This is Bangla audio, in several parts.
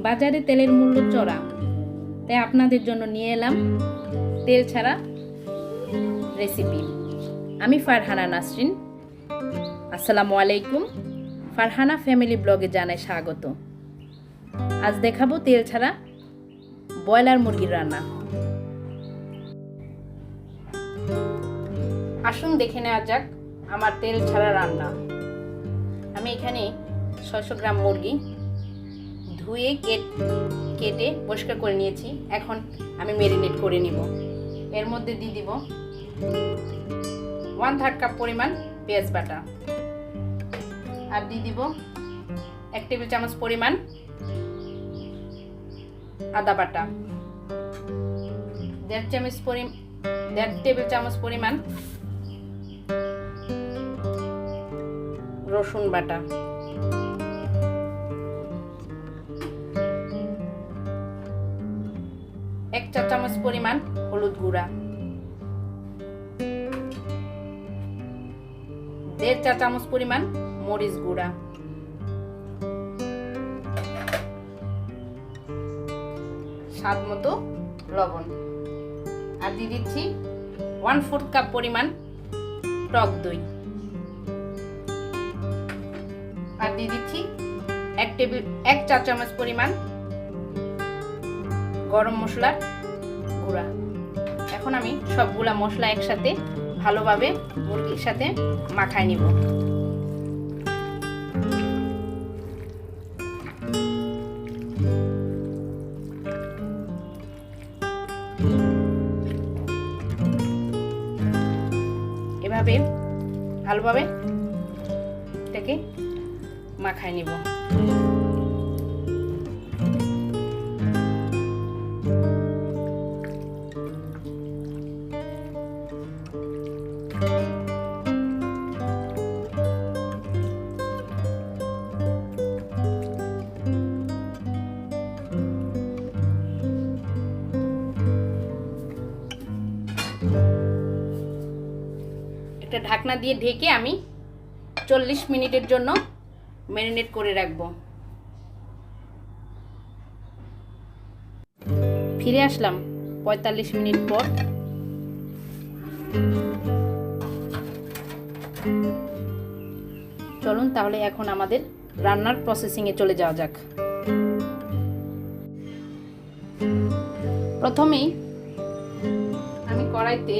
বাজারে তেলের মূল্য চড়া, তাই আপনাদের জন্য নিয়ে এলাম তেল ছাড়া রেসিপি। আমি ফারহানা নাসরিন। আসসালামু আলাইকুম। ফারহানা ফ্যামিলি ব্লগে জানাই স্বাগত। আজ দেখাবো তেল ছাড়া ব্রয়লার মুরগির রান্না। আসুন দেখে নেওয়া যাক আমার তেল ছাড়া রান্না। আমি এখানে 600 গ্রাম মুরগি ধুয়ে কেটে পরিষ্কার করে নিয়েছি। এখন আমি ম্যারিনেট করে নিব। এর মধ্যে দিয়ে দিব 1/3 কাপ পরিমাণ পেঁয়াজ বাটা, আর দিয়ে দিব 1 টেবিল চামচ পরিমাণ আদা বাটা, 1.5 টেবিল চামচ পরিমাণ রসুন বাটা, 1 চা চামচ পরিমাণ হলুদ গুঁড়া, 1.5 চা চামচ পরিমাণ মরিচ গুঁড়া, স্বাদ মতো লবণ, আর দিয়ে দিচ্ছি 1/4 কাপ পরিমাণ টক দই, আর দিয়ে দিচ্ছি 1 চা চামচ পরিমাণ গরম মশলার গুঁড়া। এখন আমি সবগুলা মশলা একসাথে ভালোভাবে মুরগির সাথে মাখায় নিব। এভাবে ভালোভাবে এটাকে মাখায় নিব। একটা ঢাকনা দিয়ে ঢেকে আমি 40 মিনিটের জন্য ম্যারিনেট করে রাখবো। ফিরে আসলাম 45 মিনিট পর। চলুন তাহলে এখন আমাদের রান্নার প্রসেসিংয়ে চলে যাওয়া যাক। প্রথমেই আমি কড়াইতে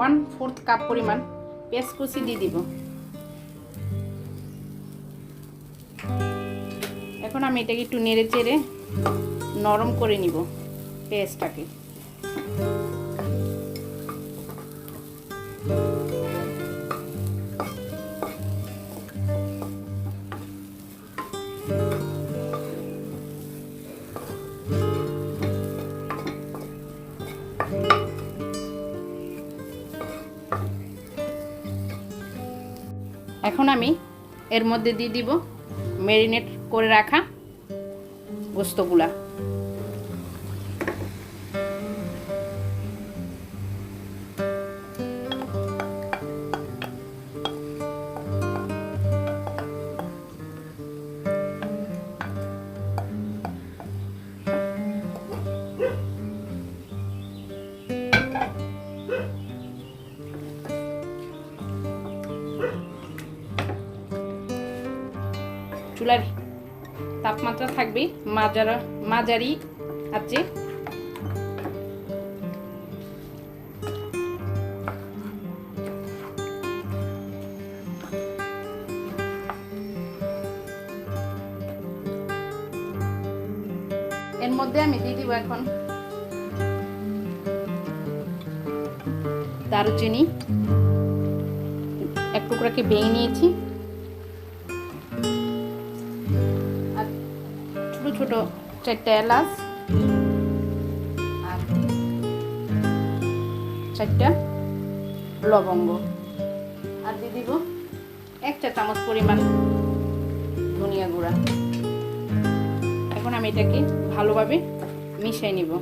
1/4 কাপ পরিমাণ পেঁয়াজ কুচি দিয়ে দিব। এখন আমি এটাকে একটু নেড়ে চেড়ে নরম করে নিব পেঁয়াজটাকে। এখন আমি এর মধ্যে দিয়ে দিব ম্যারিনেট করে রাখা গোস্তগুলা। চুলার তাপমাত্রা থাকবে মাঝারি আছে। এর মধ্যে আমি দিয়ে দিব এখন দারুচিনি, এক টুকরাকে ভেঙে নিয়েছি, আর ছোট ছোট 4টা এলাচ, আর 4টা লবঙ্গ, আর দিয়ে দিব 1 চা চামচ পরিমাণ ধনিয়া গুঁড়া। এখন আমি এটাকে ভালোভাবে মিশিয়ে নিব।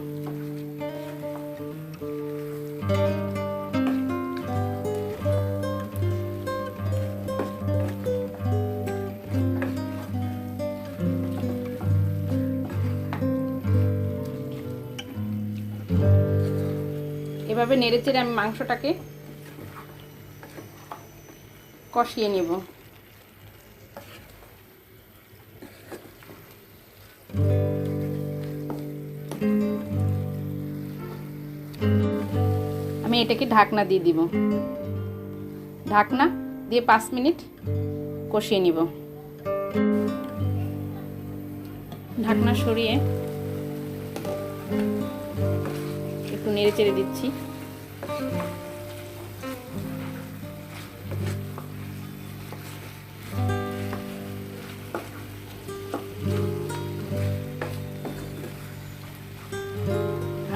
এভাবে নেড়েচেড়ে আমি মাংসটাকে কষিয়ে নেব। আমি এটাকে ঢাকনা দিয়ে দিব। ঢাকনা দিয়ে 5 মিনিট কষিয়ে নিব। ঢাকনা সরিয়ে একটু নেড়ে চেড়ে দিচ্ছি।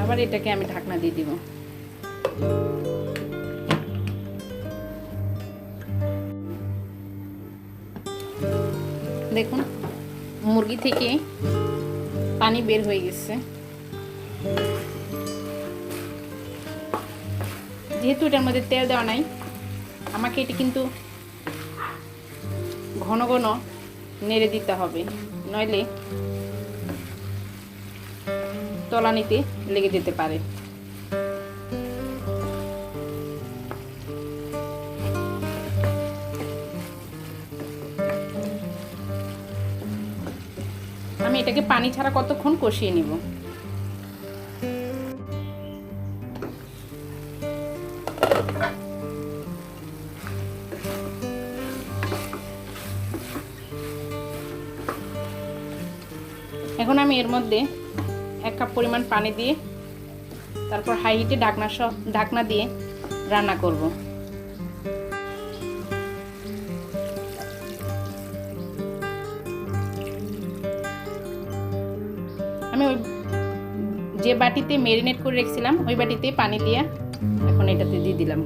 আবার এটাকে আমি ঢাকনা দিয়ে দিব। দেখুন মুরগি থেকে পানি বের হয়ে গেছে। যেহেতু এটার মধ্যে তেল দেওয়া নাই, আমাকে এটি কিন্তু ঘন ঘন নেড়ে দিতে হবে, নইলে তলানিতে লেগে যেতে পারে। আমি এটাকে পানি ছাড়া কতক্ষণ কষিয়ে নিব। এখন আমি এর মধ্যে 1 কাপ পরিমাণ পানি দিয়ে তারপর হাই হিটে ঢাকনা দিয়ে রান্না করব। আমি ওই যে বাটিতে ম্যারিনেট করে রেখেছিলাম ওই বাটিতে পানি দিয়ে এখন এটাতে দিয়ে দিলাম।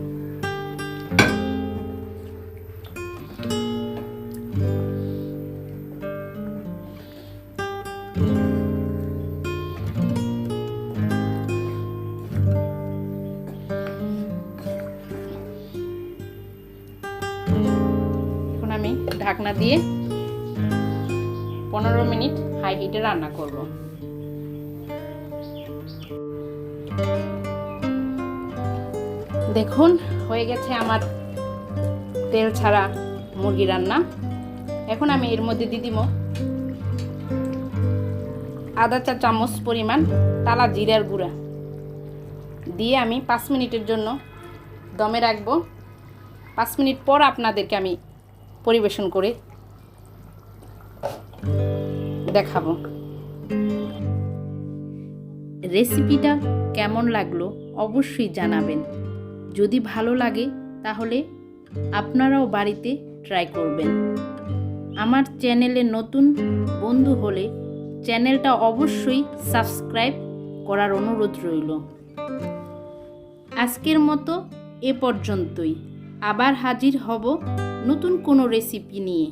এখন আমি ঢাকনা দিয়ে 15 মিনিট হাই হিটে রান্না করব। দেখুন হয়ে গেছে আমার তেল ছাড়া মুরগি রান্না। এখন আমি এর মধ্যে দিয়ে দিব আধা চা চামচ পরিমাণ টালা জিরার গুঁড়া দিয়ে আমি 5 মিনিটের জন্য দমে রাখবো। 5 মিনিট পর আপনাদেরকে আমি পরিবেশন করে দেখাবো। রেসিপিটা কেমন লাগলো অবশ্যই জানাবেন। যদি ভালো লাগে তাহলে আপনারাও বাড়িতে ট্রাই করবেন। আমার চ্যানেলে নতুন বন্ধু হলে চ্যানেলটা অবশ্যই সাবস্ক্রাইব করার অনুরোধ রইল। আজকের মতো এ পর্যন্তই। আবার হাজির হব নতুন কোনো রেসিপি নিয়ে।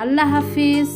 আল্লাহ হাফেজ।